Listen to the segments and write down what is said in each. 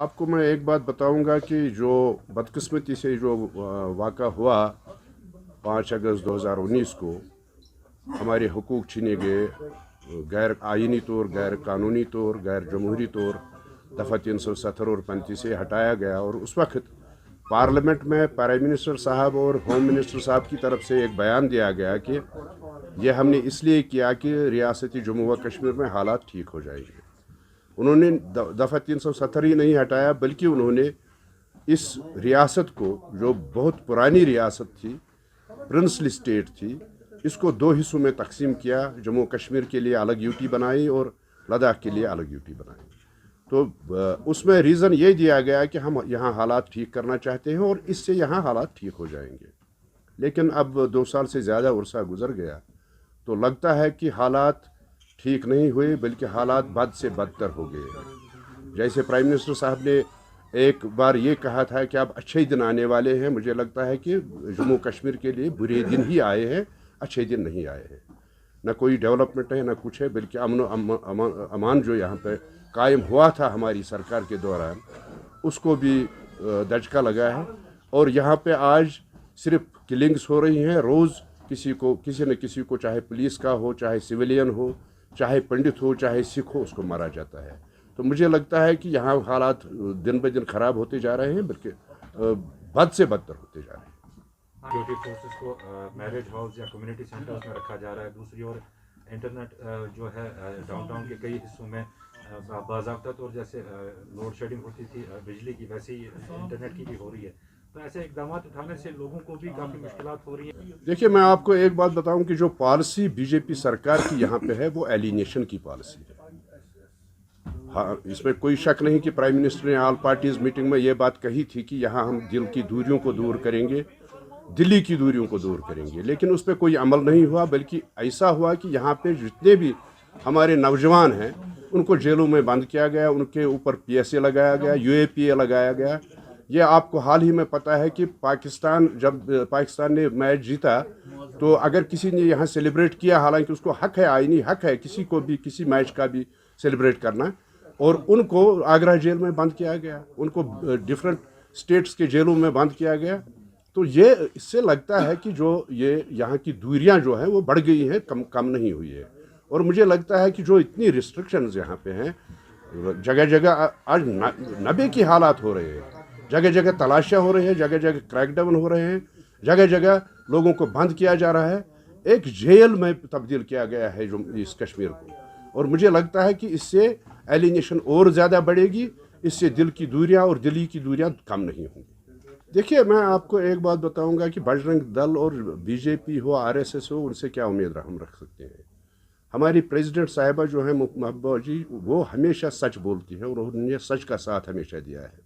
आपको मैं एक बात बताऊंगा कि जो बदकिस्मती से जो वाक़ा हुआ 5 अगस्त 2019 को हमारे हुकूक छीने गए, गैर आइनी तौर, गैर कानूनी तौर, गैर जमहूरी तौर दफ़ा 370 और 35 से हटाया गया। और उस वक्त पार्लियामेंट में प्राइम मिनिस्टर साहब और होम मिनिस्टर साहब की तरफ से एक बयान दिया गया कि यह हमने इसलिए किया कि रियासती जम्मू व कश्मीर में हालात ठीक हो जाएंगे। उन्होंने दफ़ा 370 ही नहीं हटाया, बल्कि उन्होंने इस रियासत को, जो बहुत पुरानी रियासत थी, प्रिंसली स्टेट थी, इसको दो हिस्सों में तकसीम किया। जम्मू कश्मीर के लिए अलग यूटी बनाई और लद्दाख के लिए अलग यूटी बनाई। तो उसमें रीज़न ये दिया गया कि हम यहाँ हालात ठीक करना चाहते हैं और इससे यहाँ हालात ठीक हो जाएंगे। लेकिन अब 2 साल से ज़्यादा अरसा गुजर गया, तो लगता है कि हालात ठीक नहीं हुए, बल्कि हालात बद से बदतर हो गए। जैसे प्राइम मिनिस्टर साहब ने एक बार ये कहा था कि अब अच्छे दिन आने वाले हैं, मुझे लगता है कि जम्मू कश्मीर के लिए बुरे दिन ही आए हैं, अच्छे दिन नहीं आए हैं। न कोई डेवलपमेंट है, न कुछ है, बल्कि अमान जो यहाँ पर कायम हुआ था हमारी सरकार के दौरान, उसको भी दचका लगा है। और यहाँ पे आज सिर्फ किलिंग्स हो रही हैं रोज़। किसी न किसी को, चाहे पुलिस का हो, चाहे सिविलियन हो, चाहे पंडित हो, चाहे सिख हो, उसको मारा जाता है। तो मुझे लगता है कि यहाँ हालात दिन ब दिन ख़राब होते जा रहे हैं, बल्कि बद से बदतर होते जा रहे हैं। सिक्योरिटी फोर्सेस को मैरिज हॉल्स या कम्युनिटी सेंटर्स में रखा जा रहा है। दूसरी ओर इंटरनेट जो है डाउनटाउन के कई हिस्सों में बाज़ाब्ता तौर जैसे लोड शेडिंग होती थी बिजली की, वैसे ही इंटरनेट की भी हो रही है। तो ऐसे इकदाम उठाने से लोगों को भी काफ़ी मुश्किलात हो रही हैं। देखिए, मैं आपको एक बात बताऊं कि जो पॉलिसी बीजेपी सरकार की यहाँ पे है, वो एलिनेशन की पॉलिसी है। हाँ, इसमें कोई शक नहीं कि प्राइम मिनिस्टर ने ऑल पार्टीज मीटिंग में ये बात कही थी कि यहाँ हम दिल की दूरियों को दूर करेंगे, दिल्ली की दूरियों को दूर करेंगे। लेकिन उस पर कोई अमल नहीं हुआ, बल्कि ऐसा हुआ कि यहाँ पे जितने भी हमारे नौजवान हैं, उनको जेलों में बंद किया गया, उनके ऊपर पीएसए लगाया गया, यूएपीए लगाया गया। ये आपको हाल ही में पता है कि जब पाकिस्तान ने मैच जीता, तो अगर किसी ने यहाँ सेलिब्रेट किया, हालांकि उसको हक है, आईनी हक है किसी को भी किसी मैच का भी सेलिब्रेट करना, और उनको आगरा जेल में बंद किया गया, उनको डिफरेंट स्टेट्स के जेलों में बंद किया गया। तो ये इससे लगता है कि जो ये यहाँ की दूरियां जो हैं वो बढ़ गई हैं, कम नहीं हुई है। और मुझे लगता है कि जो इतनी रिस्ट्रिक्शंस यहाँ पे हैं, जगह जगह आज नबे की हालात हो रहे हैं, जगह जगह तलाशियाँ हो रही हैं, जगह जगह क्रैकडाउन हो रहे हैं, जगह जगह लोगों को बंद किया जा रहा है, एक जेल में तब्दील किया गया है जो इस कश्मीर को। और मुझे लगता है कि इससे एलिनेशन और ज़्यादा बढ़ेगी, इससे दिल की दूरियां और दिल्ली की दूरियां कम नहीं होंगी। देखिए, मैं आपको एक बात बताऊंगा कि बजरंग दल और बीजेपी हो, आरएसएस हो, उनसे क्या उम्मीद हम रख सकते हैं। हमारी प्रेसिडेंट साहिबा जो है महबूबा जी, वो हमेशा सच बोलती है और उन्होंने सच का साथ हमेशा दिया है।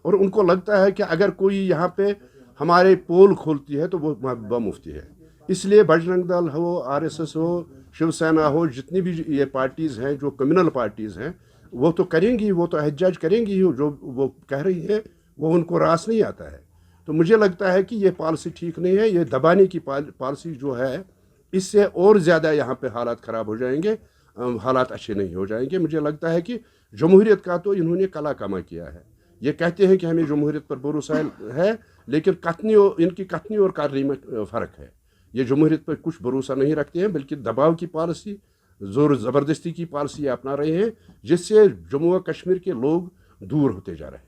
और उनको लगता है कि अगर कोई यहाँ पे हमारे पोल खोलती है तो वो महबूबा मुफ्ती है। इसलिए बजरंग दल हो, आरएसएस हो, शिवसेना हो, जितनी भी ये पार्टीज़ हैं जो कम्युनल पार्टीज़ हैं, वो तो करेंगी, वो तो एहतजाज करेंगी ही। जो वो कह रही है वो उनको रास नहीं आता है। तो मुझे लगता है कि ये पॉलिसी ठीक नहीं है। ये दबाने की पॉलिसी जो है, इससे और ज़्यादा यहाँ पे हालात ख़राब हो जाएंगे, हालात अच्छे नहीं हो जाएंगे। मुझे लगता है कि जमहूरियत का तो इन्होंने कला कमा किया है। ये कहते हैं कि हमें जमहूरियत पर भरोसा है, लेकिन इनकी कथनी और करनी में फ़र्क है। ये जमहूरियत पर कुछ भरोसा नहीं रखते हैं, बल्कि दबाव की पॉलिसी, ज़ोर ज़बरदस्ती की पॉलिसी अपना रहे हैं, जिससे जम्मू व कश्मीर के लोग दूर होते जा रहे हैं।